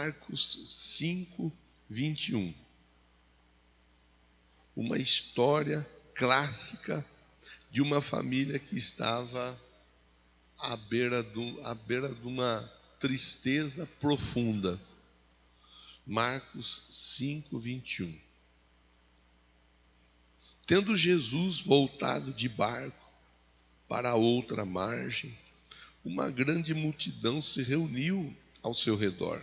Marcos 5, 21. Uma história clássica de uma família que estava à beira de uma tristeza profunda. Marcos 5, 21. Tendo Jesus voltado de barco para a outra margem, uma grande multidão se reuniu ao seu redor,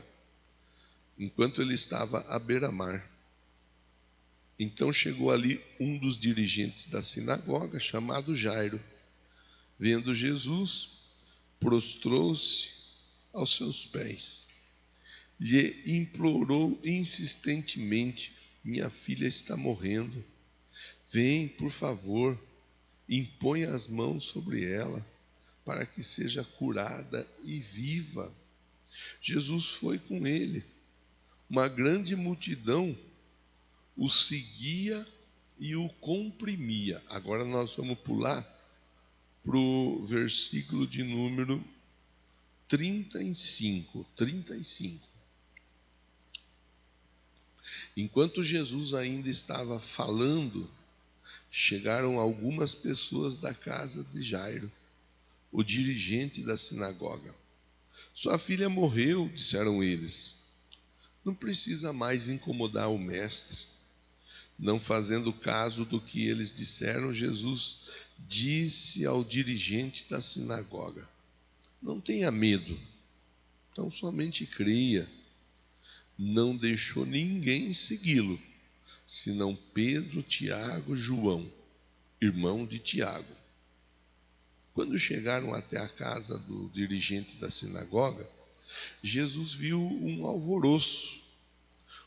enquanto ele estava à beira-mar. Então chegou ali um dos dirigentes da sinagoga, chamado Jairo. Vendo Jesus, prostrou-se aos seus pés. Lhe implorou insistentemente: minha filha está morrendo. Vem, por favor, impõe as mãos sobre ela, para que seja curada e viva. Jesus foi com ele. Uma grande multidão o seguia e o comprimia. Agora nós vamos pular para o versículo de número 35. Enquanto Jesus ainda estava falando, chegaram algumas pessoas da casa de Jairo, o dirigente da sinagoga. Sua filha morreu, disseram eles. Não precisa mais incomodar o mestre. Não fazendo caso do que eles disseram, Jesus disse ao dirigente da sinagoga: não tenha medo, tão somente creia. Não deixou ninguém segui-lo, senão Pedro, Tiago e João, irmão de Tiago. Quando chegaram até a casa do dirigente da sinagoga, Jesus viu um alvoroço,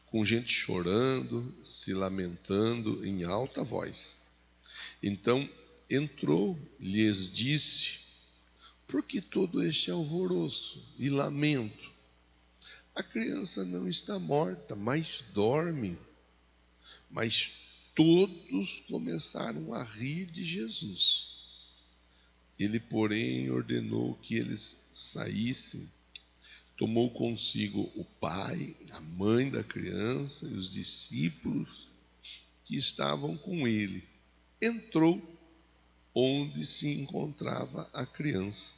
com gente chorando, se lamentando em alta voz. Então entrou, lhes disse: por que todo este alvoroço e lamento? A criança não está morta, mas dorme. Mas todos começaram a rir de Jesus. Ele, porém, ordenou que eles saíssem. Tomou consigo o pai, a mãe da criança e os discípulos que estavam com ele. Entrou onde se encontrava a criança.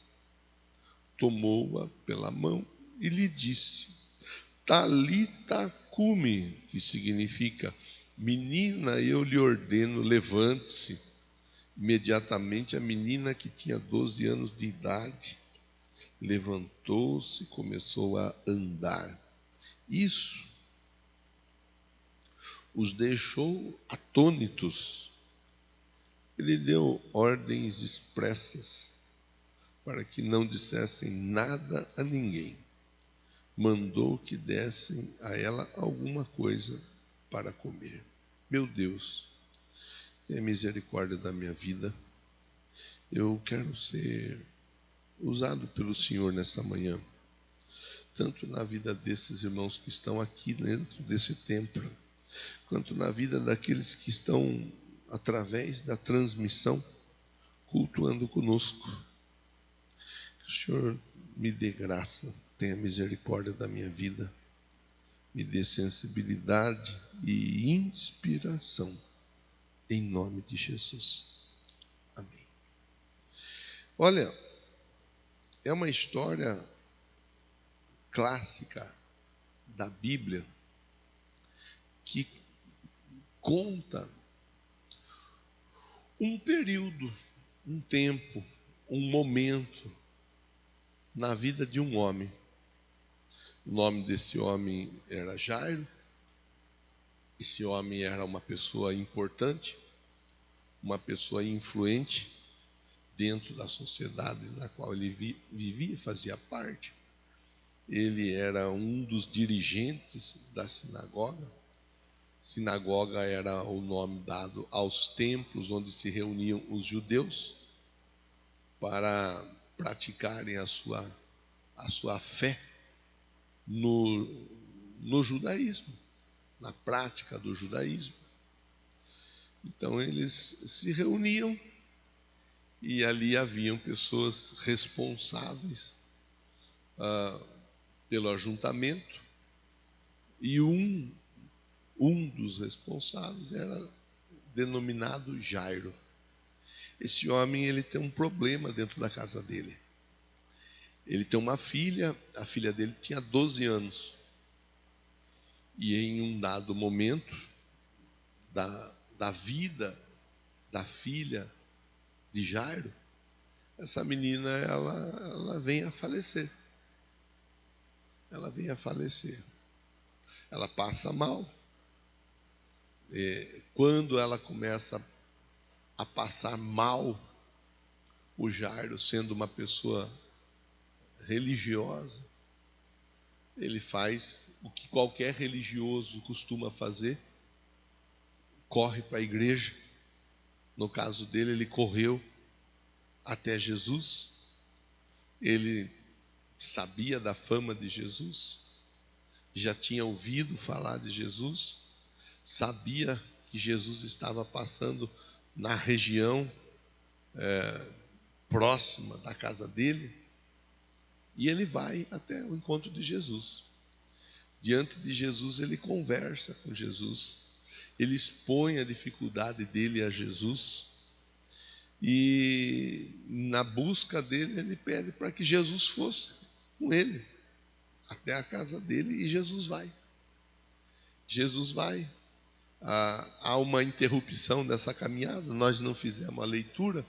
Tomou-a pela mão e lhe disse: Talita cumi, que significa: menina, eu lhe ordeno, levante-se. Imediatamente a menina, que tinha 12 anos de idade, levantou-se e começou a andar. Isso os deixou atônitos. Ele deu ordens expressas para que não dissessem nada a ninguém. Mandou que dessem a ela alguma coisa para comer. Meu Deus, tenha misericórdia da minha vida. Eu quero ser usado pelo Senhor nessa manhã, tanto na vida desses irmãos que estão aqui dentro desse templo, quanto na vida daqueles que estão através da transmissão cultuando conosco. Que o Senhor me dê graça, tenha misericórdia da minha vida, me dê sensibilidade e inspiração, em nome de Jesus. Amém. Olha, é uma história clássica da Bíblia que conta um período, um tempo, um momento na vida de um homem. O nome desse homem era Jairo. Esse homem era uma pessoa importante, uma pessoa influente dentro da sociedade na qual ele vivia, fazia parte. Ele era um dos dirigentes da sinagoga. Sinagoga era o nome dado aos templos onde se reuniam os judeus para praticarem a sua fé no judaísmo, na prática do judaísmo. Então eles se reuniam e ali haviam pessoas responsáveis pelo ajuntamento, E um dos responsáveis era denominado Jairo. Esse homem, ele tem um problema dentro da casa dele. Ele tem uma filha, a filha dele tinha 12 anos. E em um dado momento da vida da filha de Jairo, essa menina, ela vem a falecer. Ela vem a falecer. Ela passa mal. Quando ela começa a passar mal, o Jairo, sendo uma pessoa religiosa, ele faz o que qualquer religioso costuma fazer: corre para a igreja. No caso dele, ele correu até Jesus. Ele sabia da fama de Jesus, já tinha ouvido falar de Jesus, sabia que Jesus estava passando na região próxima da casa dele, e ele vai até o encontro de Jesus. Diante de Jesus, ele conversa com Jesus, ele expõe a dificuldade dele a Jesus, e na busca dele, ele pede para que Jesus fosse com ele até a casa dele, e Jesus vai. Jesus vai. Há uma interrupção dessa caminhada, nós não fizemos a leitura.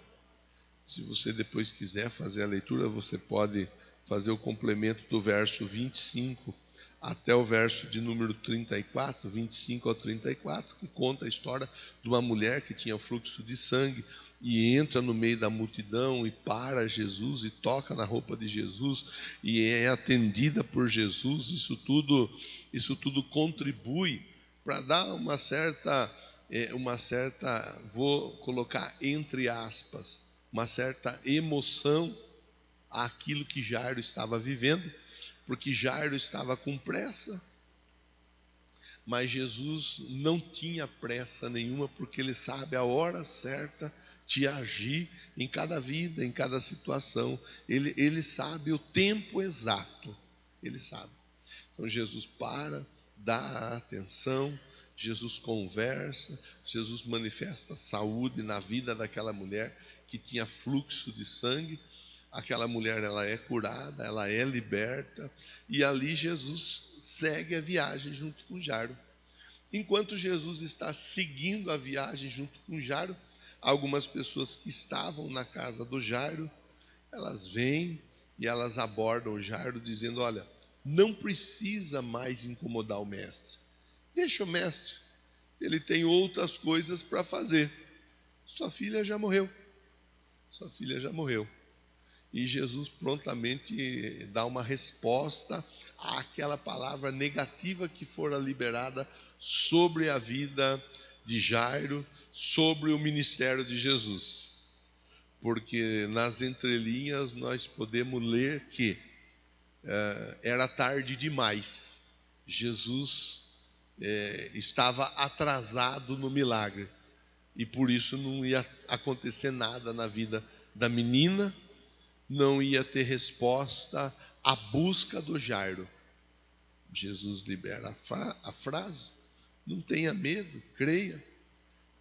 Se você depois quiser fazer a leitura, você pode fazer o complemento do verso 25 até o verso de número 34, 25 ao 34, que conta a história de uma mulher que tinha fluxo de sangue e entra no meio da multidão e para Jesus e toca na roupa de Jesus e é atendida por Jesus. Isso tudo contribui para dar uma certa, vou colocar entre aspas, uma certa emoção àquilo que Jairo estava vivendo, porque Jairo estava com pressa, mas Jesus não tinha pressa nenhuma, porque ele sabe a hora certa de agir em cada vida, em cada situação. Ele sabe o tempo exato, ele sabe. Então Jesus para, dá atenção, Jesus conversa, Jesus manifesta saúde na vida daquela mulher que tinha fluxo de sangue. Aquela mulher, ela é curada, ela é liberta, e ali Jesus segue a viagem junto com Jairo. Enquanto Jesus está seguindo a viagem junto com Jairo, algumas pessoas que estavam na casa do Jairo, elas vêm e elas abordam o Jairo dizendo: olha, não precisa mais incomodar o mestre. Deixa o mestre, ele tem outras coisas para fazer. Sua filha já morreu. Sua filha já morreu. E Jesus prontamente dá uma resposta àquela palavra negativa que fora liberada sobre a vida de Jairo, sobre o ministério de Jesus. Porque nas entrelinhas nós podemos ler que era tarde demais. Jesus estava atrasado no milagre, e por isso não ia acontecer nada na vida da menina, não ia ter resposta à busca do Jairo. Jesus libera a frase: não tenha medo, creia,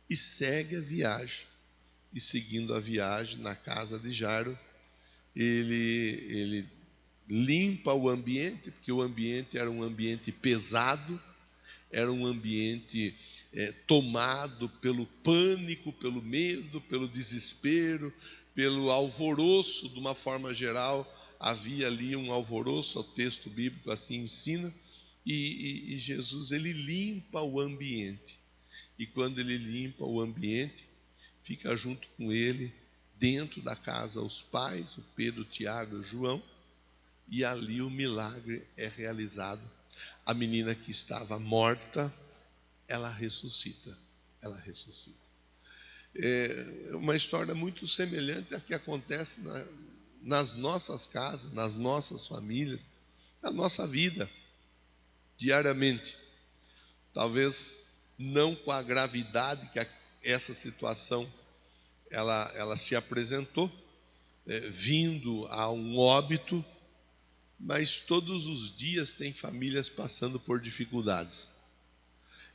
e segue a viagem. E seguindo a viagem na casa de Jairo, ele limpa o ambiente, porque o ambiente era um ambiente pesado, era um ambiente tomado pelo pânico, pelo medo, pelo desespero, pelo alvoroço. De uma forma geral, havia ali um alvoroço, o texto bíblico assim ensina, e Jesus, ele limpa o ambiente. E quando ele limpa o ambiente, fica junto com ele, dentro da casa, os pais, o Pedro, o Tiago e o João, e ali o milagre é realizado. A menina que estava morta, ela ressuscita. Ela ressuscita. É uma história muito semelhante à que acontece nas nossas casas, nas nossas famílias, na nossa vida, diariamente. Talvez não com a gravidade que essa situação ela se apresentou, vindo a um óbito, mas todos os dias tem famílias passando por dificuldades.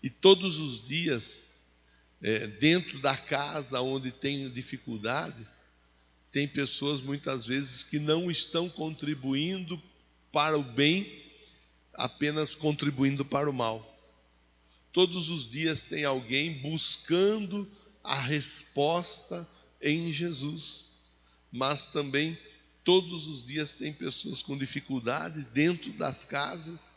E todos os dias, dentro da casa onde tem dificuldade, tem pessoas muitas vezes que não estão contribuindo para o bem, apenas contribuindo para o mal. Todos os dias tem alguém buscando a resposta em Jesus, mas também todos os dias tem pessoas com dificuldades dentro das casas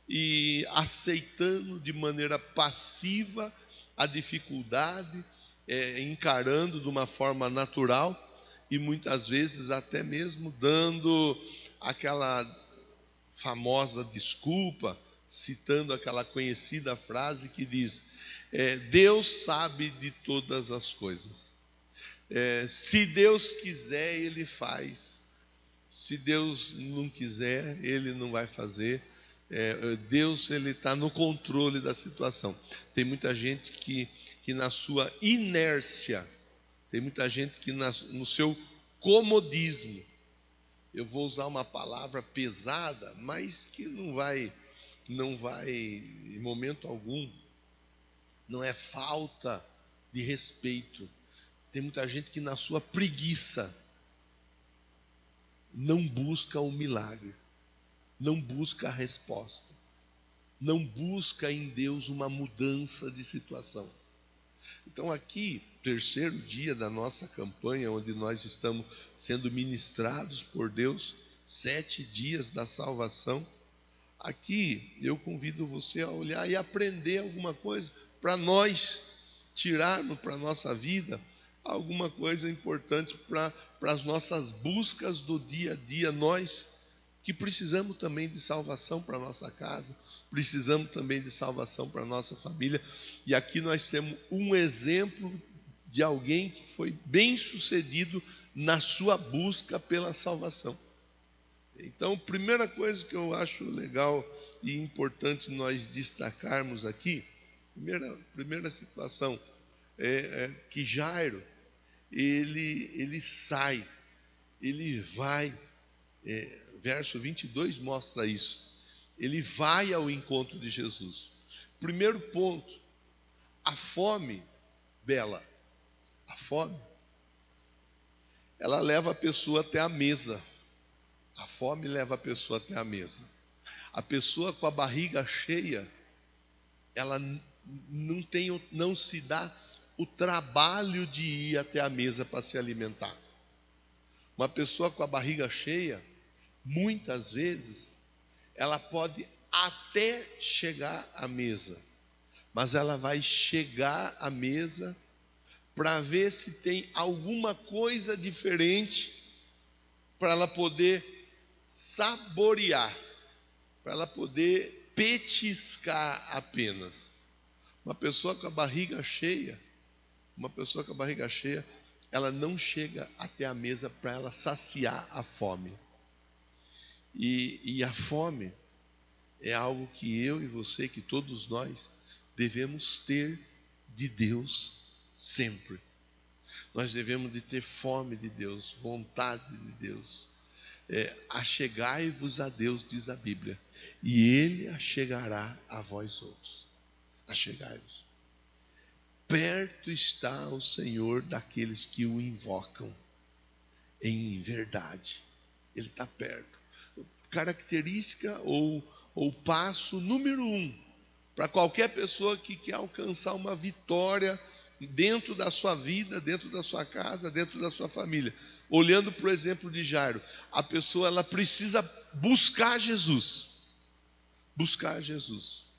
e aceitando de maneira passiva a dificuldade, encarando de uma forma natural e muitas vezes até mesmo dando aquela famosa desculpa, citando aquela conhecida frase que diz: Deus sabe de todas as coisas. Se Deus quiser, Ele faz. Se Deus não quiser, Ele não vai fazer. Deus, Ele está no controle da situação. Tem muita gente que na sua inércia, tem muita gente que no seu comodismo, eu vou usar uma palavra pesada, mas que não vai, em momento algum, não é falta de respeito. Tem muita gente que na sua preguiça não busca o milagre, não busca a resposta, não busca em Deus uma mudança de situação. Então aqui, terceiro dia da nossa campanha, onde nós estamos sendo ministrados por Deus, 7 dias da salvação. Aqui eu convido você a olhar e aprender alguma coisa para nós tirarmos para a nossa vida alguma coisa importante para as nossas buscas do dia a dia. Nós que precisamos também de salvação para a nossa casa, precisamos também de salvação para a nossa família. E aqui nós temos um exemplo de alguém que foi bem sucedido na sua busca pela salvação. Então, primeira coisa que eu acho legal e importante nós destacarmos aqui, primeira situação, é que Jairo, ele sai, ele vai, verso 22 mostra isso. Ele vai ao encontro de Jesus. Primeiro ponto, a fome, Bela, a fome, ela leva a pessoa até a mesa. A fome leva a pessoa até a mesa. A pessoa com a barriga cheia, ela não se dá o trabalho de ir até a mesa para se alimentar. Uma pessoa com a barriga cheia, muitas vezes, ela pode até chegar à mesa, mas ela vai chegar à mesa para ver se tem alguma coisa diferente para ela poder saborear, para ela poder petiscar apenas. Uma pessoa com a barriga cheia, ela não chega até a mesa para ela saciar a fome. E a fome é algo que eu e você, que todos nós devemos ter de Deus sempre. Nós devemos de ter fome de Deus, vontade de Deus. Achegai-vos a Deus, diz a Bíblia, e Ele achegará a vós outros. Achegai-vos. Perto está o Senhor daqueles que o invocam em verdade. Ele está perto. Característica ou passo número 1 para qualquer pessoa que quer alcançar uma vitória dentro da sua vida, dentro da sua casa, dentro da sua família. Olhando para o exemplo de Jairo, a pessoa ela precisa buscar Jesus. Buscar Jesus.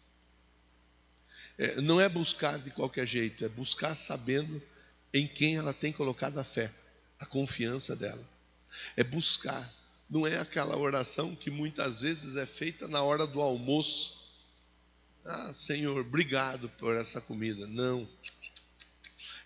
Não é buscar de qualquer jeito, é buscar sabendo em quem ela tem colocado a fé, a confiança dela. É buscar. Não é aquela oração que muitas vezes é feita na hora do almoço. Senhor, obrigado por essa comida. Não.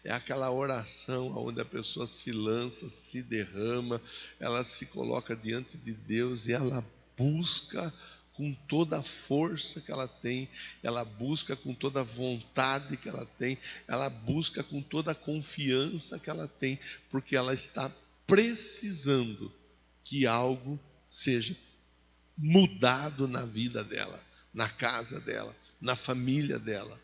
É aquela oração onde a pessoa se lança, se derrama, ela se coloca diante de Deus e ela busca com toda a força que ela tem, ela busca com toda a vontade que ela tem, ela busca com toda a confiança que ela tem, porque ela está precisando que algo seja mudado na vida dela, na casa dela, na família dela.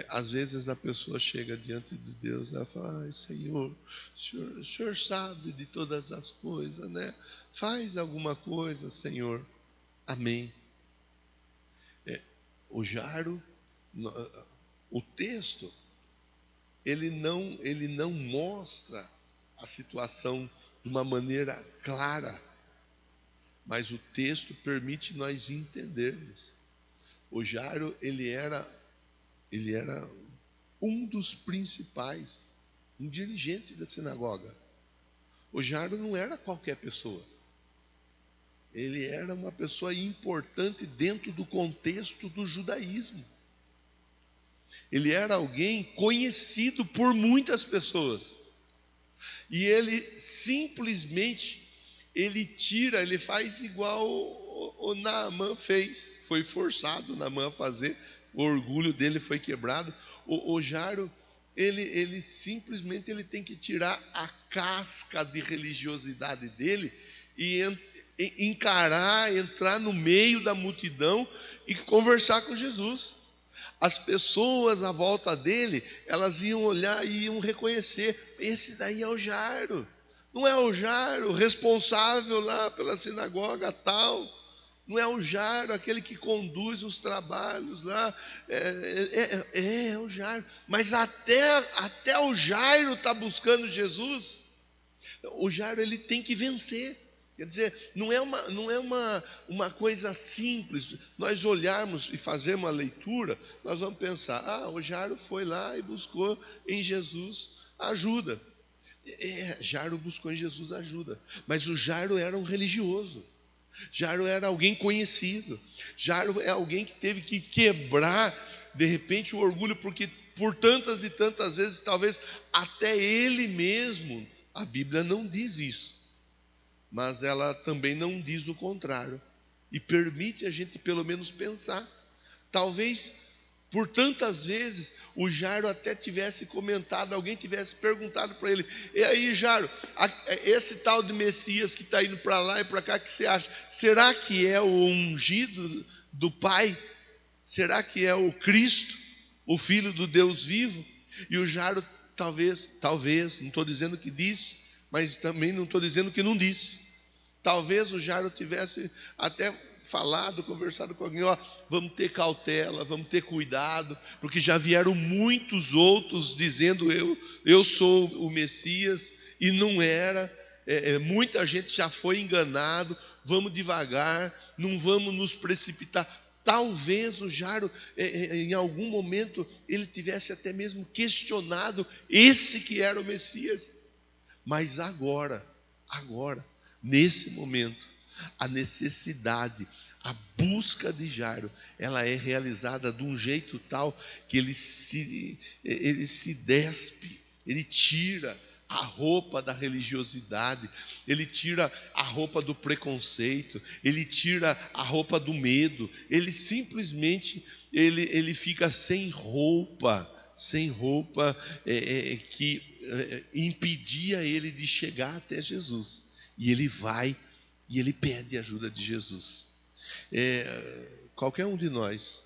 Às vezes a pessoa chega diante de Deus e ela fala: ai, Senhor, o senhor sabe de todas as coisas, né? Faz alguma coisa, Senhor. Amém. O Jairo, o texto, ele não mostra a situação de uma maneira clara, mas o texto permite nós entendermos. O Jairo, ele era um dos principais, um dirigente da sinagoga. O Jairo não era qualquer pessoa. Ele era uma pessoa importante dentro do contexto do judaísmo. Ele era alguém conhecido por muitas pessoas. E ele simplesmente, ele faz igual o Naamã fez. Foi forçado Naamã a fazer, o orgulho dele foi quebrado. O Jairo, ele simplesmente tem que tirar a casca de religiosidade dele e entrar no meio da multidão e conversar com Jesus. As pessoas à volta dele, elas iam olhar e iam reconhecer: esse daí é o Jairo. Não é o Jairo responsável lá pela sinagoga tal. Não é o Jairo aquele que conduz os trabalhos lá. É o Jairo. Mas até o Jairo está buscando Jesus. O Jairo, ele tem que vencer. Quer dizer, não é uma coisa simples. Nós olharmos e fazermos uma leitura, nós vamos pensar: o Jairo foi lá e buscou em Jesus ajuda. Jairo buscou em Jesus ajuda. Mas o Jairo era um religioso. Jairo era alguém conhecido. Jairo é alguém que teve que quebrar, de repente, o orgulho, porque por tantas e tantas vezes, talvez até ele mesmo, a Bíblia não diz isso, mas ela também não diz o contrário, e permite a gente pelo menos pensar. Talvez por tantas vezes o Jairo até tivesse comentado, alguém tivesse perguntado para ele: e aí, Jairo, esse tal de Messias que está indo para lá e para cá, o que você acha? Será que é o ungido do Pai? Será que é o Cristo, o Filho do Deus vivo? E o Jairo talvez, não estou dizendo que disse, mas também não estou dizendo que não disse. Talvez o Jairo tivesse até falado, conversado com alguém: vamos ter cautela, vamos ter cuidado, porque já vieram muitos outros dizendo eu sou o Messias, e não era. Muita gente já foi enganado, vamos devagar, não vamos nos precipitar. Talvez o Jairo, em algum momento, ele tivesse até mesmo questionado esse que era o Messias. Mas agora, nesse momento, a necessidade, a busca de Jairo, ela é realizada de um jeito tal que ele se despe, ele tira a roupa da religiosidade, ele tira a roupa do preconceito, ele tira a roupa do medo, ele simplesmente ele fica sem roupa que impedia ele de chegar até Jesus. E ele vai e ele pede a ajuda de Jesus. Qualquer um de nós,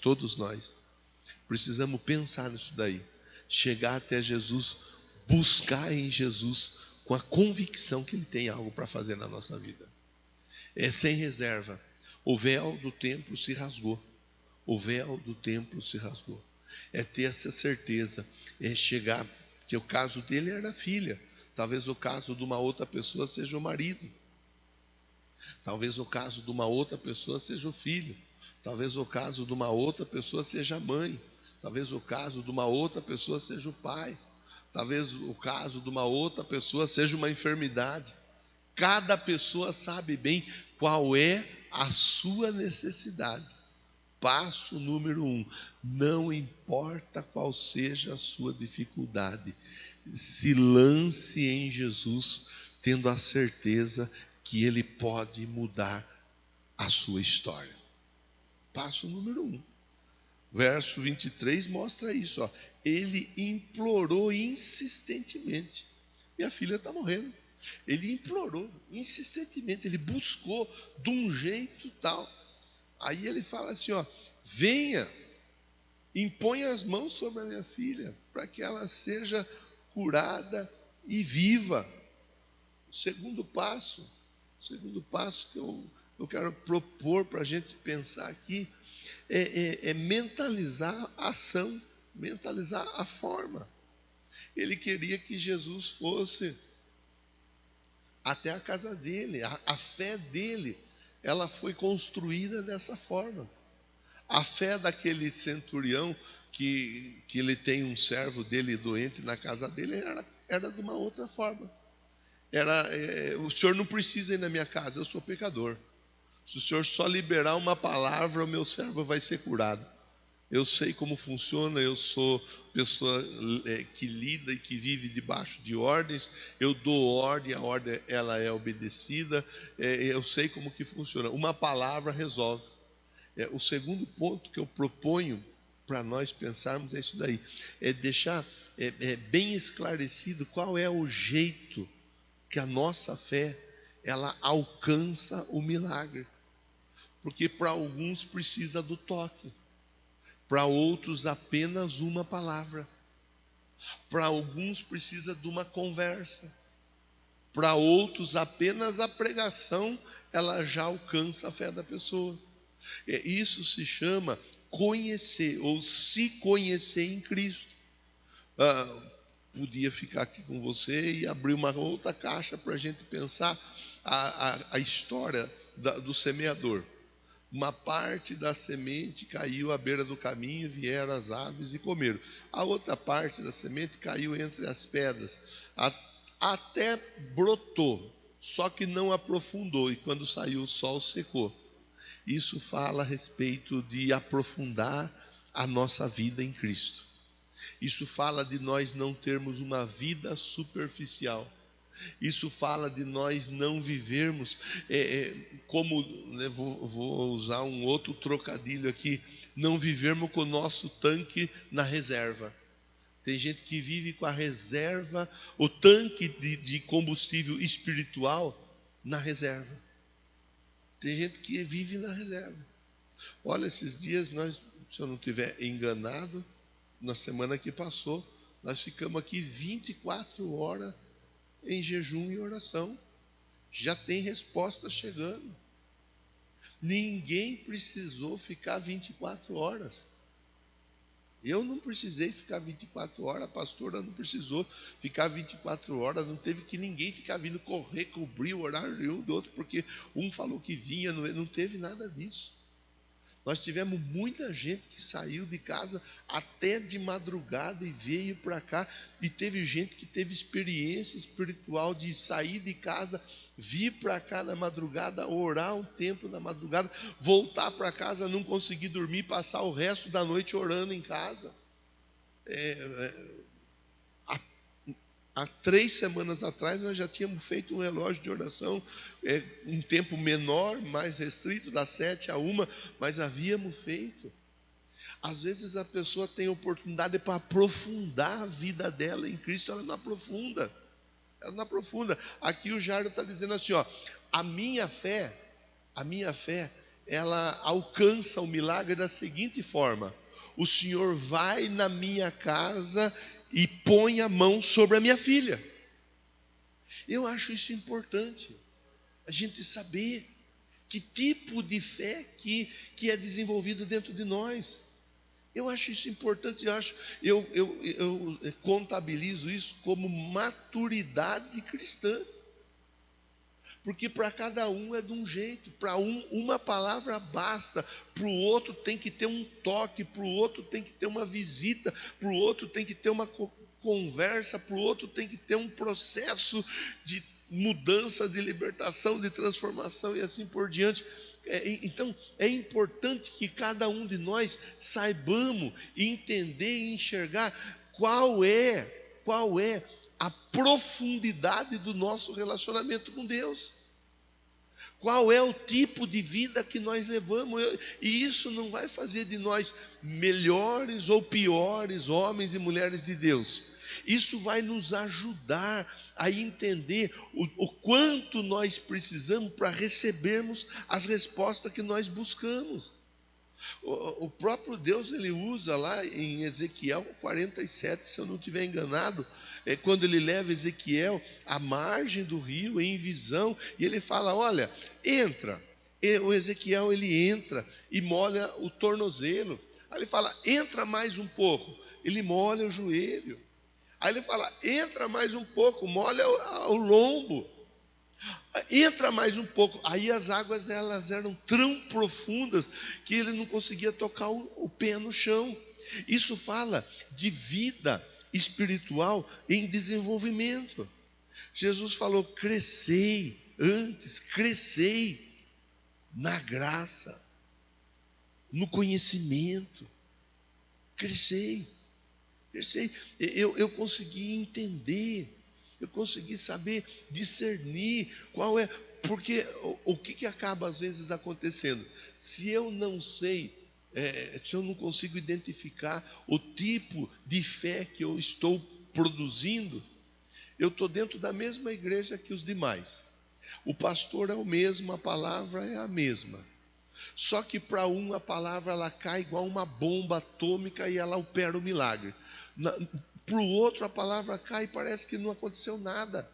todos nós, precisamos pensar nisso daí. Chegar até Jesus, buscar em Jesus com a convicção que Ele tem algo para fazer na nossa vida. Sem reserva. O véu do templo se rasgou. Ter essa certeza. Chegar, que o caso dele era a filha. Talvez o caso de uma outra pessoa seja o marido. Talvez o caso de uma outra pessoa seja o filho. Talvez o caso de uma outra pessoa seja a mãe. Talvez o caso de uma outra pessoa seja o pai. Talvez o caso de uma outra pessoa seja uma enfermidade. Cada pessoa sabe bem qual é a sua necessidade. Passo número 1, não importa qual seja a sua dificuldade, se lance em Jesus, tendo a certeza que Ele pode mudar a sua história. Passo número 1. Verso 23 mostra isso. Ele implorou insistentemente: minha filha está morrendo. Ele implorou insistentemente, ele buscou de um jeito tal. Aí ele fala assim, ó, venha, impõe as mãos sobre a minha filha, para que ela seja curada e viva. O segundo passo que eu quero propor para a gente pensar aqui, é mentalizar a ação, mentalizar a forma. Ele queria que Jesus fosse até a casa dele. A fé dele, ela foi construída dessa forma. A fé daquele centurião, que ele tem um servo dele doente na casa dele, era de uma outra forma. O senhor não precisa ir na minha casa, eu sou pecador. Se o senhor só liberar uma palavra, o meu servo vai ser curado. Eu sei como funciona, eu sou pessoa que lida e que vive debaixo de ordens, eu dou ordem, a ordem ela é obedecida, eu sei como que funciona. Uma palavra resolve. O segundo ponto que eu proponho para nós pensarmos é isso daí, é deixar bem esclarecido qual é o jeito que a nossa fé ela alcança o milagre. Porque para alguns precisa do toque, para outros apenas uma palavra, para alguns precisa de uma conversa, para outros apenas a pregação ela já alcança a fé da pessoa. Isso se chama conhecer ou se conhecer em Cristo. Podia ficar aqui com você e abrir uma outra caixa para a gente pensar a história do semeador. Uma parte da semente caiu à beira do caminho, vieram as aves e comeram. A outra parte da semente caiu entre as pedras, até brotou, só que não aprofundou, e quando saiu o sol secou. Isso fala a respeito de aprofundar a nossa vida em Cristo. Isso fala de nós não termos uma vida superficial. Isso fala de nós não vivermos como, vou usar um outro trocadilho aqui, não vivermos com o nosso tanque na reserva. Tem gente que vive com a reserva, o tanque de combustível espiritual na reserva. Tem gente que vive na reserva. Olha, esses dias se eu não estiver enganado, na semana que passou, nós ficamos aqui 24 horas em jejum e oração. Já tem resposta chegando. Ninguém precisou ficar 24 horas. Eu não precisei ficar 24 horas, a pastora não precisou ficar 24 horas, não teve que ninguém ficar vindo correr, cobrir o horário de um do outro, porque um falou que vinha, não teve nada disso. Nós tivemos muita gente que saiu de casa até de madrugada e veio para cá, e teve gente que teve experiência espiritual de sair de casa, vir para cá na madrugada, orar um tempo na madrugada, voltar para casa, não conseguir dormir, passar o resto da noite orando em casa. Há 3 semanas atrás nós já tínhamos feito um relógio de oração, um tempo menor, mais restrito, das 7 a 1, mas havíamos feito. Às vezes a pessoa tem oportunidade para aprofundar a vida dela em Cristo, ela não aprofunda. Aqui o Jairo está dizendo assim, ó, a minha fé, ela alcança o milagre da seguinte forma: o Senhor vai na minha casa e põe a mão sobre a minha filha. Eu acho isso importante, a gente saber que tipo de fé que é desenvolvido dentro de nós. Eu acho isso importante, eu contabilizo isso como maturidade cristã. Porque para cada um é de um jeito, para uma palavra basta, para o outro tem que ter um toque, para o outro tem que ter uma visita, para o outro tem que ter uma conversa, para o outro tem que ter um processo de mudança, de libertação, de transformação e assim por diante. Então é importante que cada um de nós saibamos entender e enxergar qual é a profundidade do nosso relacionamento com Deus. Qual é o tipo de vida que nós levamos? E isso não vai fazer de nós melhores ou piores homens e mulheres de Deus. Isso vai nos ajudar a entender o quanto nós precisamos para recebermos as respostas que nós buscamos. O próprio Deus, ele usa lá em Ezequiel 47, se eu não estiver enganado, quando ele leva Ezequiel à margem do rio em visão, e ele fala: olha, entra. E o Ezequiel, ele entra e molha o tornozelo. Aí ele fala: entra mais um pouco. Ele molha o joelho. Aí ele fala: entra mais um pouco, molha o lombo. Entra mais um pouco. Aí as águas, elas eram tão profundas que ele não conseguia tocar o pé no chão. Isso fala de vida espiritual em desenvolvimento. Jesus falou: crescei, antes crescei na graça, no conhecimento. Crescei. Eu consegui entender, eu consegui saber discernir qual é, porque o que acaba às vezes acontecendo? Se eu não sei, se eu não consigo identificar o tipo de fé que eu estou produzindo, eu estou dentro da mesma igreja que os demais. O pastor é o mesmo, a palavra é a mesma. Só que para um a palavra, ela cai igual uma bomba atômica e ela opera o milagre. Para o outro a palavra cai e parece que não aconteceu nada.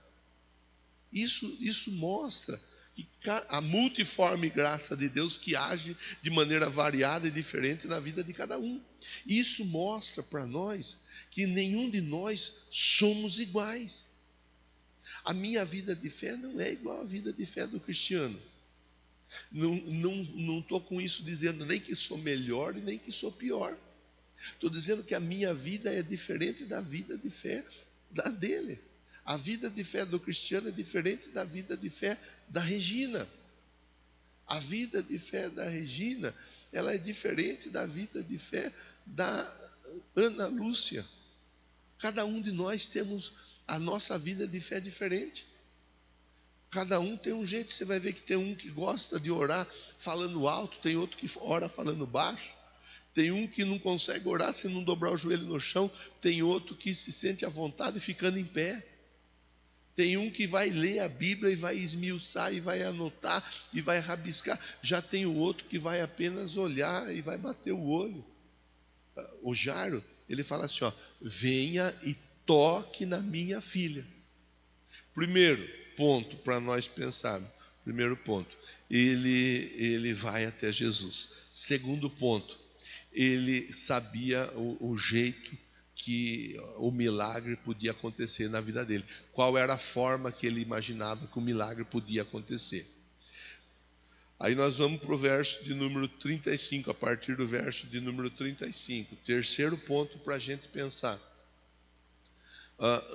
Isso mostra que a multiforme graça de Deus que age de maneira variada e diferente na vida de cada um. Isso mostra para nós que nenhum de nós somos iguais. A minha vida de fé não é igual à vida de fé do cristiano. Não estou com isso dizendo nem que sou melhor e nem que sou pior. Estou dizendo que a minha vida é diferente da vida de fé dele. A vida de fé do cristiano é diferente da vida de fé da Regina. A vida de fé da Regina, ela é diferente da vida de fé da Ana Lúcia. Cada um de nós temos a nossa vida de fé diferente. Cada um tem um jeito. Você vai ver que tem um que gosta de orar falando alto, tem outro que ora falando baixo. Tem um que não consegue orar se não dobrar o joelho no chão. Tem outro que se sente à vontade ficando em pé. Tem um que vai ler a Bíblia e vai esmiuçar e vai anotar e vai rabiscar. Já tem o outro que vai apenas olhar e vai bater o olho. O Jairo, ele fala assim, ó: venha e toque na minha filha. Primeiro ponto para nós pensarmos. Primeiro ponto, ele vai até Jesus. Segundo ponto, ele sabia o jeito que o milagre podia acontecer na vida dele. Qual era a forma que ele imaginava que o milagre podia acontecer. Aí nós vamos para o verso de número 35, a partir do verso de número 35. Terceiro ponto para a gente pensar.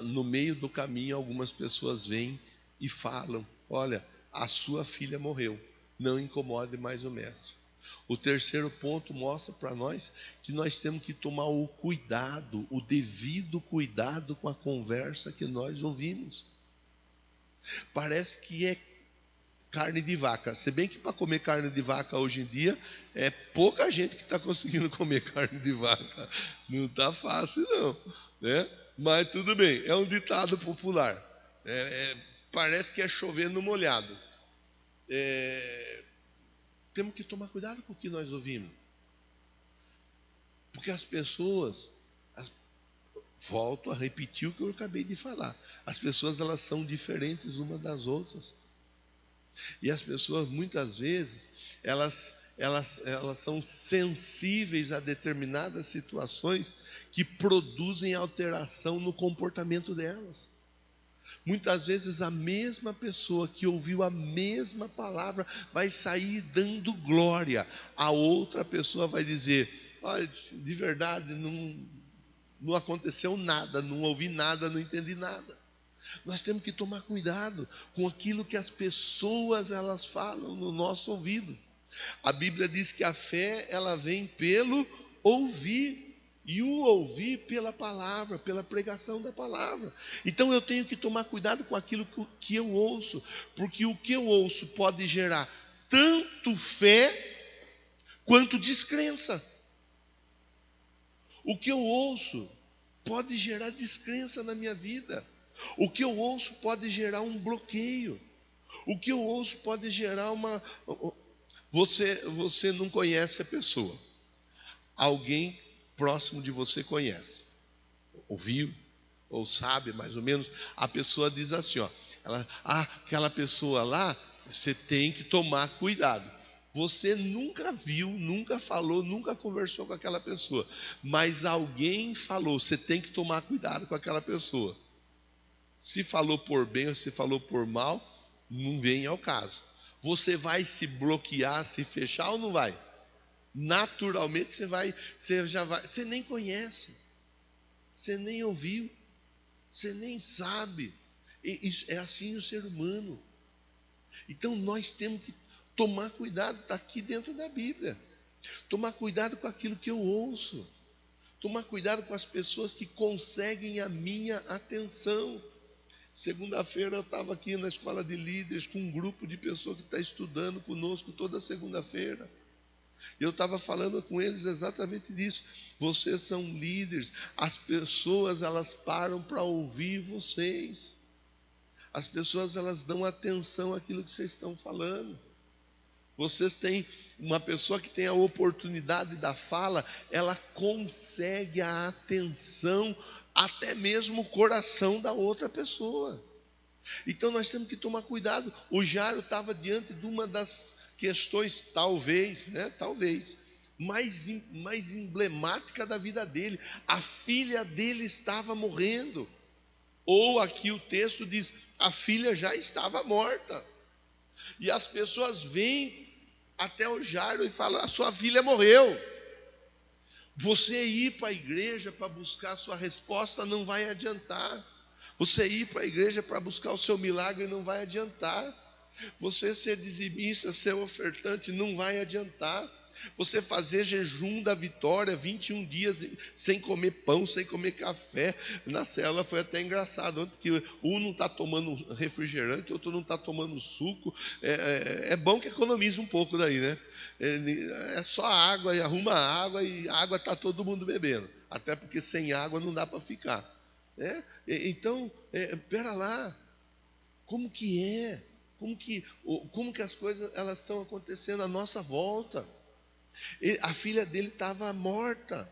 No meio do caminho, algumas pessoas vêm e falam: olha, a sua filha morreu, não incomode mais o mestre. O terceiro ponto mostra para nós que nós temos que tomar o cuidado, o devido cuidado com a conversa que nós ouvimos. Parece que é carne de vaca. Se bem que para comer carne de vaca hoje em dia, é pouca gente que está conseguindo comer carne de vaca. Não está fácil não, né? Mas tudo bem, é um ditado popular. Parece que é chover no molhado. Temos que tomar cuidado com o que nós ouvimos. Porque as pessoas, volto a repetir o que eu acabei de falar, as pessoas, elas são diferentes umas das outras. E as pessoas, muitas vezes, elas são sensíveis a determinadas situações que produzem alteração no comportamento delas. Muitas vezes a mesma pessoa que ouviu a mesma palavra vai sair dando glória. A outra pessoa vai dizer: olha, de verdade, não aconteceu nada, não ouvi nada, não entendi nada. Nós temos que tomar cuidado com aquilo que as pessoas, elas falam no nosso ouvido. A Bíblia diz que a fé, ela vem pelo ouvir. E o ouvir pela palavra, pela pregação da palavra. Então eu tenho que tomar cuidado com aquilo que eu ouço, porque o que eu ouço pode gerar tanto fé quanto descrença. O que eu ouço pode gerar descrença na minha vida. O que eu ouço pode gerar um bloqueio. O que eu ouço pode gerar uma... Você não conhece a pessoa. Alguém próximo de você conhece. Ouviu, ou sabe mais ou menos. A pessoa diz assim, ó, aquela pessoa lá, você tem que tomar cuidado. Você nunca viu, nunca falou, nunca conversou com aquela pessoa, mas alguém falou, você tem que tomar cuidado com aquela pessoa. Se falou por bem ou se falou por mal, não vem ao caso. Você vai se bloquear, se fechar ou não vai? Naturalmente você nem conhece, você nem ouviu, você nem sabe. É assim o ser humano. Então nós temos que tomar cuidado, está aqui dentro da Bíblia. Tomar cuidado com aquilo que eu ouço. Tomar cuidado com as pessoas que conseguem a minha atenção. Segunda-feira eu estava aqui na escola de líderes com um grupo de pessoas que está estudando conosco toda segunda-feira. Eu estava falando com eles exatamente disso. Vocês são líderes. As pessoas, elas param para ouvir vocês. As pessoas, elas dão atenção àquilo que vocês estão falando. Vocês têm uma pessoa que tem a oportunidade da fala, ela consegue a atenção, até mesmo o coração da outra pessoa. Então nós temos que tomar cuidado. O Jairo estava diante de uma das questões, talvez, mais emblemática da vida dele. A filha dele estava morrendo. Ou aqui o texto diz, a filha já estava morta. E as pessoas vêm até o Jairo e falam, a sua filha morreu. Você ir para a igreja para buscar a sua resposta não vai adiantar. Você ir para a igreja para buscar o seu milagre não vai adiantar. Você ser dizimista, ser ofertante não vai adiantar. Você fazer jejum da vitória, 21 dias sem comer pão, sem comer café. Na célula foi até engraçado, ontem, que um não está tomando refrigerante, outro não está tomando suco. É bom que economiza um pouco daí, né? É só água, e arruma água, e água está todo mundo bebendo. Até porque sem água não dá para ficar. Então, pera lá, como que é? Como que as coisas elas estão acontecendo à nossa volta? A filha dele estava morta.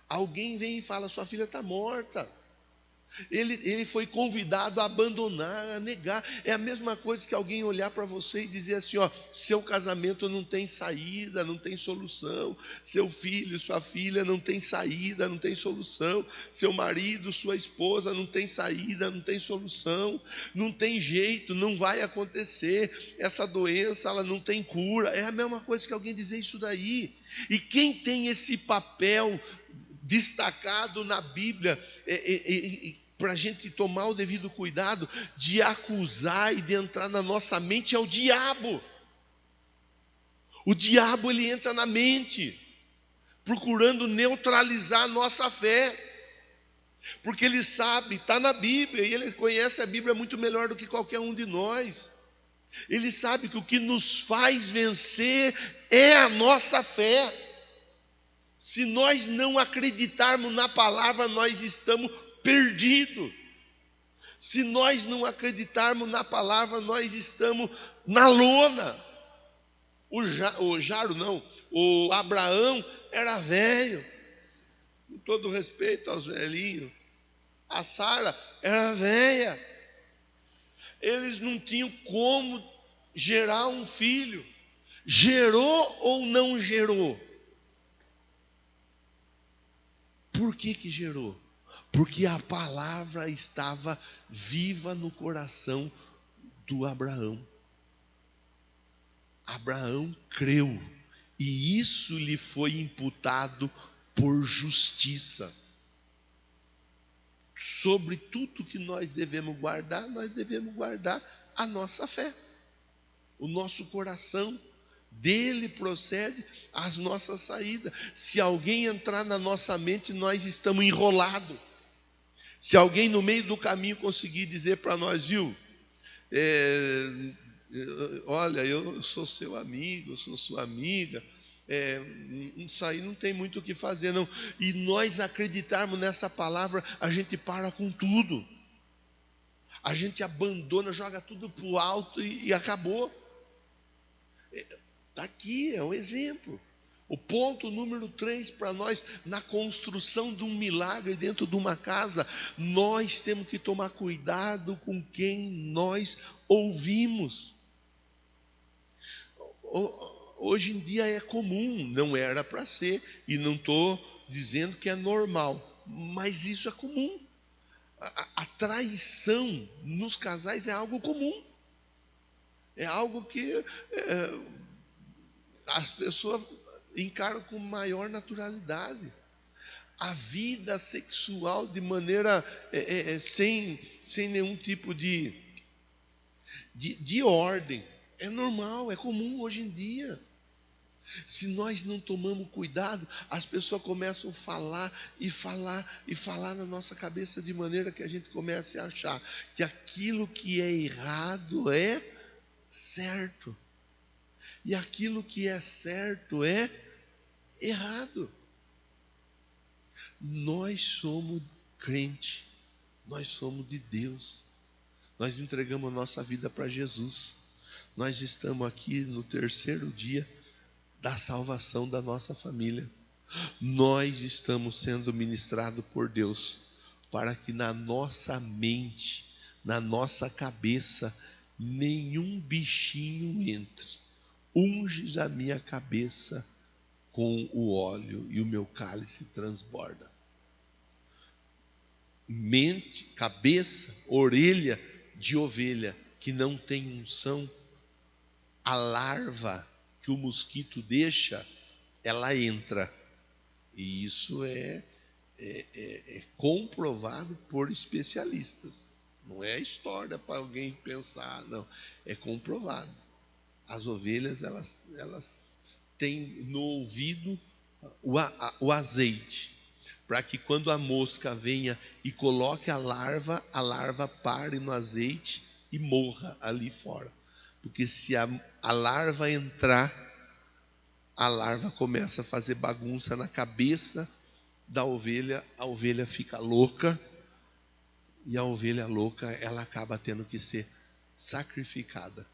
Alguém vem e fala, sua filha está morta. Ele foi convidado a abandonar, a negar. É a mesma coisa que alguém olhar para você e dizer assim, ó, seu casamento não tem saída, não tem solução. Seu filho, sua filha não tem saída, não tem solução. Seu marido, sua esposa não tem saída, não tem solução. Não tem jeito, não vai acontecer. Essa doença, ela não tem cura. É a mesma coisa que alguém dizer isso daí. E quem tem esse papel destacado na Bíblia, para a gente tomar o devido cuidado de acusar e de entrar na nossa mente, é o diabo. O diabo, ele entra na mente, procurando neutralizar a nossa fé, porque ele sabe, está na Bíblia, e ele conhece a Bíblia muito melhor do que qualquer um de nós. Ele sabe que o que nos faz vencer é a nossa fé. Se nós não acreditarmos na palavra, nós estamos perdidos. Se nós não acreditarmos na palavra, nós estamos na lona. O Abraão era velho, com todo respeito aos velhinhos. A Sara era velha. Eles não tinham como gerar um filho. Gerou ou não gerou? Por que gerou? Porque a palavra estava viva no coração do Abraão. Abraão creu, e isso lhe foi imputado por justiça. Sobre tudo que nós devemos guardar a nossa fé. O nosso coração, dele procede as nossas saídas. Se alguém entrar na nossa mente, nós estamos enrolados. Se alguém no meio do caminho conseguir dizer para nós, viu, olha, eu sou seu amigo, eu sou sua amiga, Isso aí não tem muito o que fazer, não. E nós acreditarmos nessa palavra, a gente para com tudo. A gente abandona, joga tudo para o alto e acabou. Está aqui, é um exemplo. O ponto número 3 para nós, na construção de um milagre dentro de uma casa, nós temos que tomar cuidado com quem nós ouvimos. Hoje em dia é comum, não era para ser, e não estou dizendo que é normal, mas isso é comum. A traição nos casais é algo comum, é algo que as pessoas encaram com maior naturalidade. A vida sexual de maneira sem nenhum tipo de ordem. É normal, é comum hoje em dia. Se nós não tomamos cuidado, as pessoas começam a falar e falar e falar na nossa cabeça de maneira que a gente comece a achar que aquilo que é errado é certo. E aquilo que é certo é errado. Nós somos crente, nós somos de Deus. Nós entregamos a nossa vida para Jesus. Nós estamos aqui no 3º dia da salvação da nossa família. Nós estamos sendo ministrados por Deus para que na nossa mente, na nossa cabeça, nenhum bichinho entre. Unge a minha cabeça com o óleo e o meu cálice transborda. Mente, cabeça, orelha de ovelha que não tem unção, a larva que o mosquito deixa, ela entra. E isso é comprovado por especialistas. Não é história para alguém pensar, não. É comprovado. As ovelhas, elas têm no ouvido o azeite, para que quando a mosca venha e coloque a larva pare no azeite e morra ali fora. Porque se a larva entrar, a larva começa a fazer bagunça na cabeça da ovelha, a ovelha fica louca, e a ovelha louca, ela acaba tendo que ser sacrificada.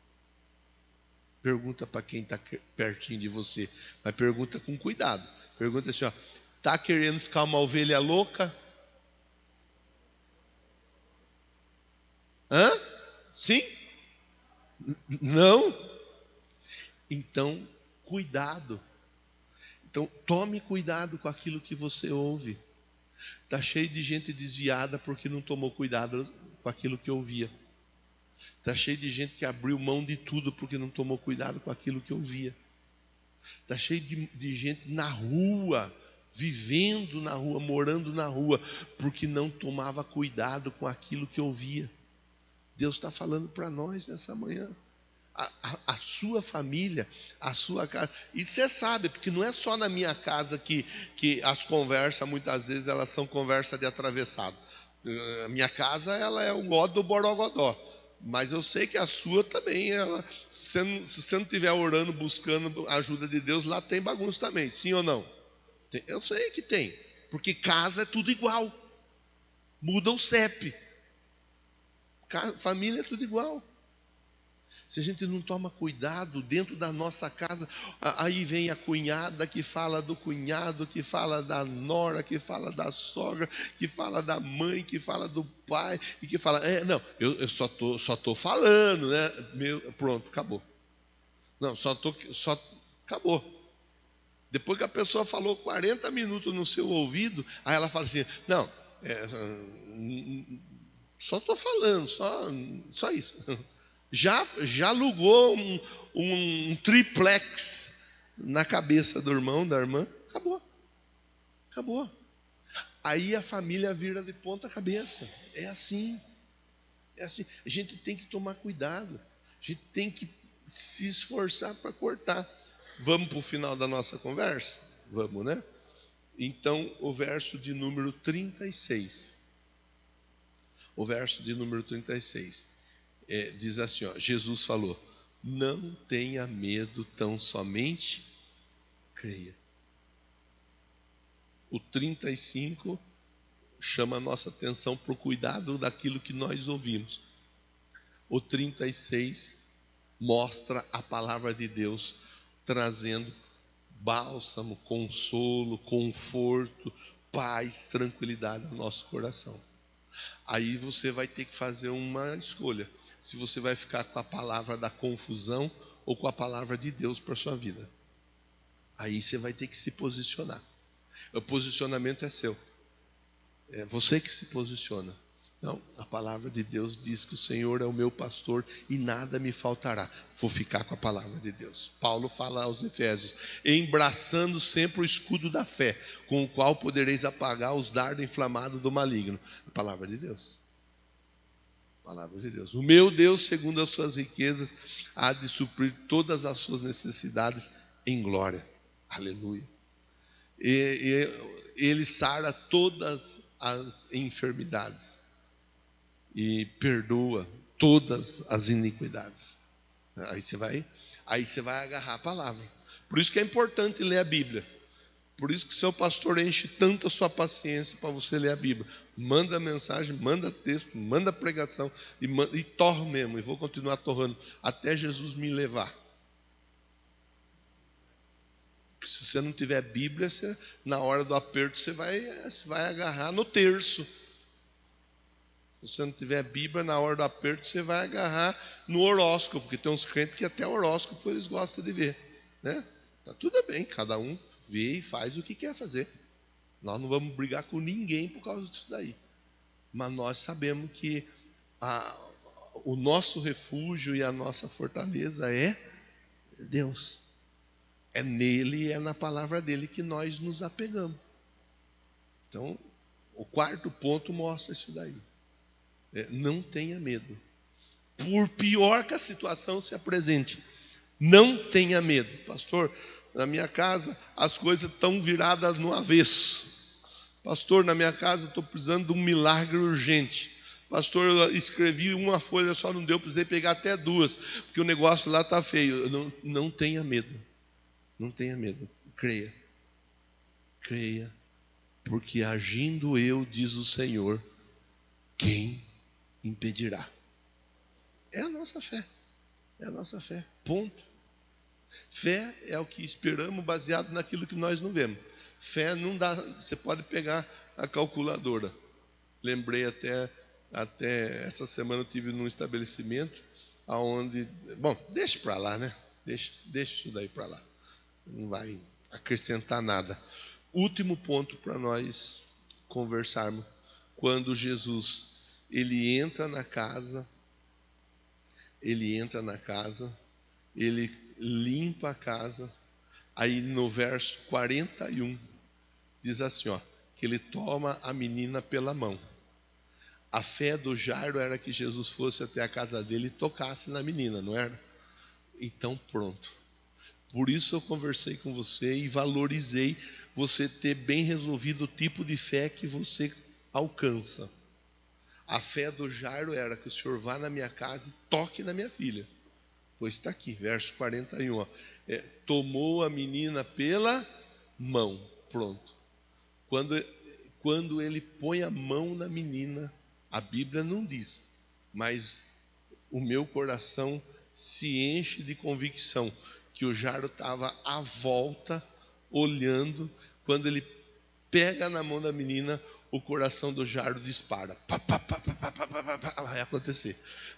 Pergunta para quem está pertinho de você, mas pergunta com cuidado. Pergunta assim, está querendo ficar uma ovelha louca? Hã? Sim? Não? Então, cuidado. Então, tome cuidado com aquilo que você ouve. Está cheio de gente desviada porque não tomou cuidado com aquilo que ouvia. Está cheio de gente que abriu mão de tudo porque não tomou cuidado com aquilo que ouvia. Está cheio de gente na rua, vivendo na rua, morando na rua, porque não tomava cuidado com aquilo que ouvia. Deus está falando para nós nessa manhã. A sua família, a sua casa. E você sabe, porque não é só na minha casa que as conversas, muitas vezes, elas são conversa de atravessado. A minha casa, ela é o ó do borogodó. Mas eu sei que a sua também, se você não estiver orando, buscando a ajuda de Deus, lá tem bagunça também, sim ou não? Eu sei que tem, porque casa é tudo igual. Muda o CEP. Família é tudo igual. Se a gente não toma cuidado dentro da nossa casa, aí vem a cunhada que fala do cunhado, que fala da nora, que fala da sogra, que fala da mãe, que fala do pai, e que fala, não, eu só tô falando, né? Pronto, acabou. Não, acabou. Depois que a pessoa falou 40 minutos no seu ouvido, aí ela fala assim, não, só estou falando, só isso. Já alugou um triplex na cabeça do irmão, da irmã, acabou. Aí a família vira de ponta cabeça. É assim. A gente tem que tomar cuidado, a gente tem que se esforçar para cortar. Vamos para o final da nossa conversa? Vamos, né? Então, o verso de número 36. O verso de número 36. Diz assim, Jesus falou, não tenha medo, tão somente Creia. O 35 chama a nossa atenção para o cuidado daquilo que nós ouvimos. O 36 mostra a palavra de Deus trazendo bálsamo, consolo, conforto, paz, tranquilidade no nosso coração. Aí você vai ter que fazer uma escolha. Se você vai ficar com a palavra da confusão ou com a palavra de Deus para a sua vida. Aí você vai ter que se posicionar. O posicionamento é seu. É você que se posiciona. Não, a palavra de Deus diz que o Senhor é o meu pastor e nada me faltará. Vou ficar com a palavra de Deus. Paulo fala aos Efésios: embraçando sempre o escudo da fé, com o qual podereis apagar os dardos inflamados do maligno. A palavra de Deus. A palavra de Deus. O meu Deus, segundo as suas riquezas, há de suprir todas as suas necessidades em glória. Aleluia. Ele sara todas as enfermidades e perdoa todas as iniquidades. Aí você vai agarrar a palavra. Por isso que é importante ler a Bíblia. Por isso que o seu pastor enche tanto a sua paciência para você ler a Bíblia. Manda mensagem, manda texto, manda pregação e torro mesmo. E vou continuar torrando até Jesus me levar. Se você não tiver Bíblia, na hora do aperto você vai agarrar no terço. Se você não tiver Bíblia, na hora do aperto você vai agarrar no horóscopo, porque tem uns crentes que até horóscopo eles gostam de ver, né? Tá tudo bem, cada um vê e faz o que quer fazer. Nós não vamos brigar com ninguém por causa disso daí. Mas nós sabemos que o nosso refúgio e a nossa fortaleza é Deus. É nele e é na palavra dele que nós nos apegamos. Então, o quarto ponto mostra isso daí. Não tenha medo. Por pior que a situação se apresente, não tenha medo. Pastor, na minha casa as coisas estão viradas no avesso. Pastor, na minha casa estou precisando de um milagre urgente. Pastor, eu escrevi uma folha só, não deu, precisei pegar até duas, porque o negócio lá está feio. Não tenha medo. Não tenha medo. Creia. Creia. Porque agindo eu, diz o Senhor, quem impedirá? É a nossa fé. É a nossa fé. Ponto. Fé é o que esperamos baseado naquilo que nós não vemos. Fé não dá. Você pode pegar a calculadora. Lembrei até essa semana eu tive num estabelecimento aonde, bom, deixa para lá, né? Deixa isso daí para lá. Não vai acrescentar nada. Último ponto para nós conversarmos. Quando Jesus ele entra na casa, ele limpa a casa. Aí no verso 41 diz assim, que ele toma a menina pela mão. A fé do Jairo era que Jesus fosse até a casa dele e tocasse na menina, não era? Então pronto. Por isso eu conversei com você e valorizei você ter bem resolvido o tipo de fé que você alcança. A fé do Jairo era que o Senhor vá na minha casa e toque na minha filha. Pois está aqui, verso 41. Tomou a menina pela mão. Pronto. Quando ele põe a mão na menina, a Bíblia não diz, mas o meu coração se enche de convicção que o Jairo estava à volta, olhando. Quando ele pega na mão da menina, o coração do Jairo dispara.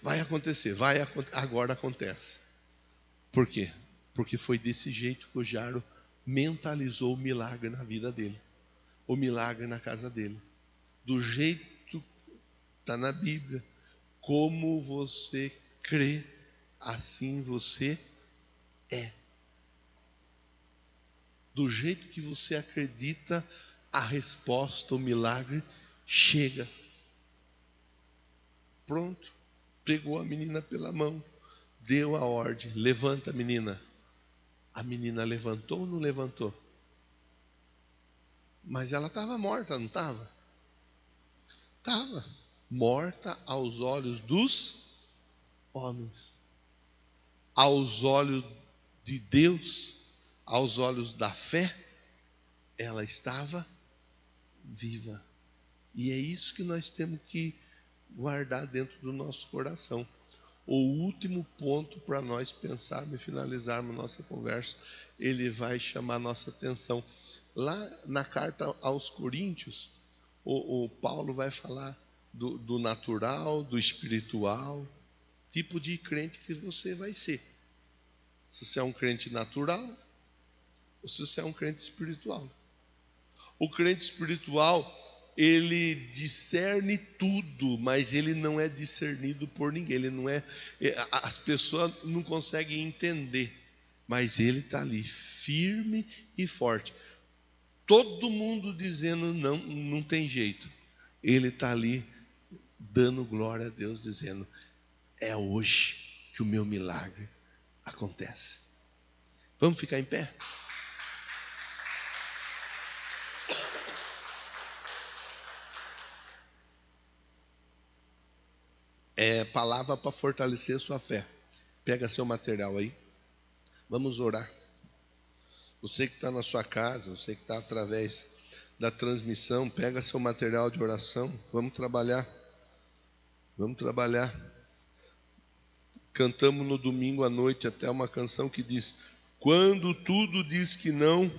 Vai acontecer, agora acontece. Por quê? Porque foi desse jeito que o Jairo mentalizou o milagre na vida dele, o milagre na casa dele. Do jeito está na Bíblia. Como você crê, assim você é. Do jeito que você acredita, a resposta, o milagre chega. Pronto. Pegou a menina pela mão, deu a ordem, levanta a menina. A menina levantou ou não levantou? Mas ela estava morta, não estava? Estava. Morta aos olhos dos homens. Aos olhos de Deus, aos olhos da fé, ela estava viva. E é isso que nós temos que guardar dentro do nosso coração. O último ponto para nós pensarmos e finalizarmos nossa conversa, ele vai chamar nossa atenção. Lá na carta aos Coríntios, o Paulo vai falar do natural, do espiritual, tipo de crente que você vai ser. Se você é um crente natural, ou se você é um crente espiritual. O crente espiritual, ele discerne tudo, mas ele não é discernido por ninguém. Ele não é, as pessoas não conseguem entender, mas ele está ali, firme e forte. Todo mundo dizendo não, não tem jeito. Ele está ali dando glória a Deus, dizendo: é hoje que o meu milagre acontece. Vamos ficar em pé? É palavra para fortalecer a sua fé. Pega seu material aí. Vamos orar. Você que está na sua casa, você que está através da transmissão, pega seu material de oração. Vamos trabalhar. Vamos trabalhar. Cantamos no domingo à noite até uma canção que diz: quando tudo diz que não,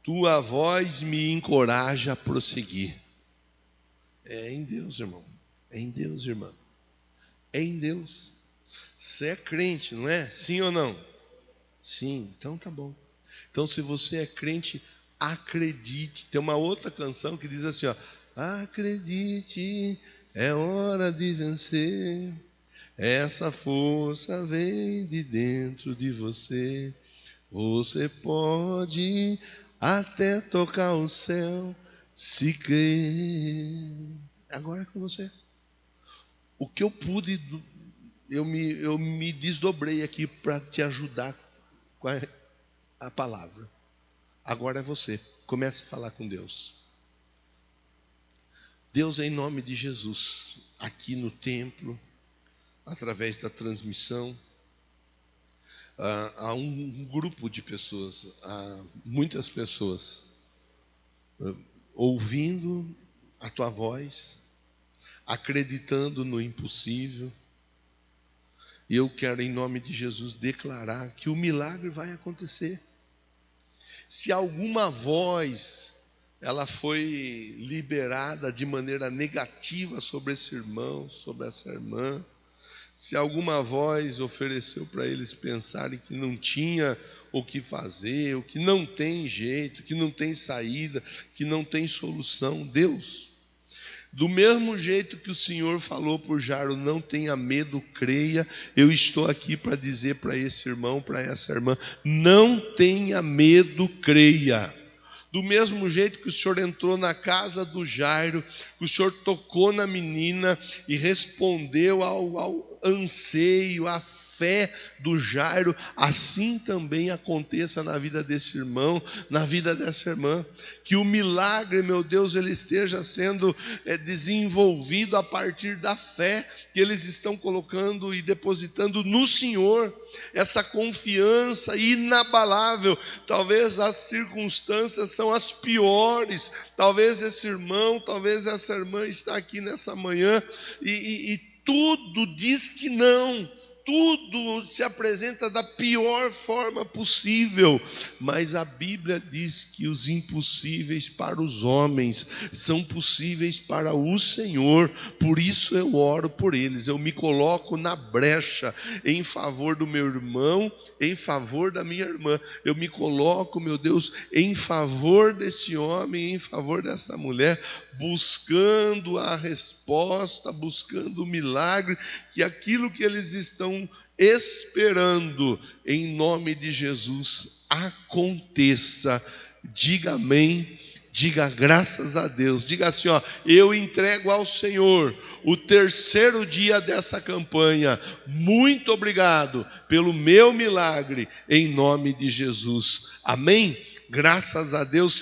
tua voz me encoraja a prosseguir. É em Deus, irmão. É em Deus, irmã. É em Deus. Você é crente, não é? Sim ou não? Sim, então tá bom. Então, se você é crente, acredite. Tem uma outra canção que diz assim, ó: acredite, é hora de vencer. Essa força vem de dentro de você. Você pode até tocar o céu, se crer. Agora é com você. O que eu pude, eu me desdobrei aqui para te ajudar com a palavra. Agora é você. Comece a falar com Deus. Deus, em nome de Jesus, aqui no templo, através da transmissão, há um grupo de pessoas, há muitas pessoas ouvindo a tua voz, acreditando no impossível. E eu quero, em nome de Jesus, declarar que o milagre vai acontecer. Se alguma voz ela foi liberada de maneira negativa sobre esse irmão, sobre essa irmã, se alguma voz ofereceu para eles pensarem que não tinha o que fazer, o que não tem jeito, que não tem saída, que não tem solução, Deus, do mesmo jeito que o Senhor falou por Jairo, não tenha medo, creia, eu estou aqui para dizer para esse irmão, para essa irmã, não tenha medo, creia. Do mesmo jeito que o Senhor entrou na casa do Jairo, que o Senhor tocou na menina e respondeu ao anseio, à fé do Jairo, assim também aconteça na vida desse irmão, na vida dessa irmã. Que o milagre, meu Deus, ele esteja sendo desenvolvido a partir da fé que eles estão colocando e depositando no Senhor, essa confiança inabalável. Talvez as circunstâncias são as piores, talvez esse irmão, talvez essa irmã está aqui nessa manhã e tudo diz que não, tudo se apresenta da pior forma possível, mas a Bíblia diz que os impossíveis para os homens são possíveis para o Senhor. Por isso eu oro por eles, eu me coloco na brecha em favor do meu irmão, em favor da minha irmã. Eu me coloco, meu Deus, em favor desse homem, em favor dessa mulher, buscando a resposta, buscando o milagre, que aquilo que eles estão esperando, em nome de Jesus, aconteça. Diga amém, diga graças a Deus, diga assim, ó: eu entrego ao Senhor o terceiro dia dessa campanha, muito obrigado pelo meu milagre, em nome de Jesus, amém? Graças a Deus.